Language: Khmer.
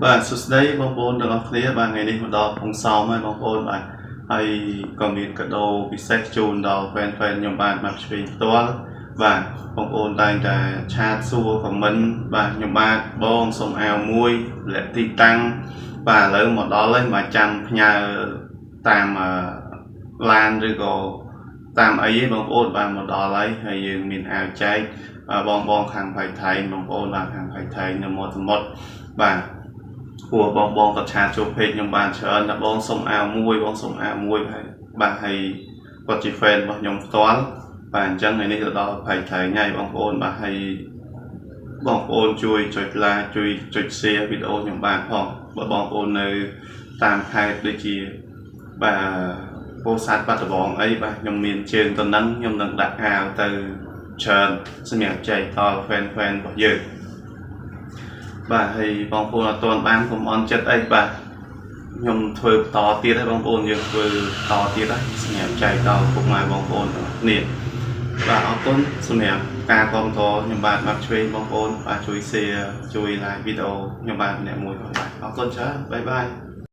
បាទសួស្តីបងប្អូនទាំងអស់គ្នាបាទថ្ងៃនេះមកដល់ពងសោមហើយបងប្អូនបាទហើយក៏មានកាដូពិសេសជូនដល់ហ្វេនខ្ញុំបាទមកឆ្វេងផ្ទាល់បាទបងប្អូនតែងតែឆាតសួរខមមិនបាទខ្ញុំបាទបងសុំអាវមួយលាក់ទីតាំងបាទឥឡូវមកដល់ហើយមកចាំផ្ញើតាមឡានឬក៏តាមអីបងប្អូនបានមកដល់ហើយយើងមានអាវចែកបងខាងផៃថៃបងប្អូនបាទខាងផៃថៃនៅមាត់សមុទ្របាទព្រោះបងក៏ឆាតចូលពេកខ្ញុំបានច្រើនតែបងសុំអាវមួយហើយបាទហើយគាត់ជា fan របស់ខ្ញុំផ្ទាល់បាទអញ្ចឹងថ្ងៃនេះទៅដល់ផៃថៃហើយបងប្អូនបាទហើយបងប្អូនជួយចុច like ជួយចុច share វីដេអូខ្ញុំបានផងបើបងប្អូននៅតាមខេត្តដូចជាបាទពោធិ៍សាត់បាត់ដំបងអីបាទខ្ញុំមានជើងទៅនឹងខ្ញុំនឹងដាក់អាវទៅច្រើនសម្រាប់ចែកដល់ fan របស់យើងបាទហើយបងប្អូនអត់ទាន់បានកុំអន់ចិត្តអីបាទខ្ញុំធ្វើបន្តទៀតហើយបងប្អូនយើងធ្វើបន្តទៀតហើយសម្រាប់ចែកដល់ពុកម៉ែបងប្អូននេះបាទអរគុណសម្រាប់ការគាំទ្រខ្ញុំបាទមកឆ្វេងបងប្អូនបាទជួយ share ជួយ like វីដេអូខ្ញុំបាទម្នាក់មួយផងបាទអរគុណច្រើនបាយបាយ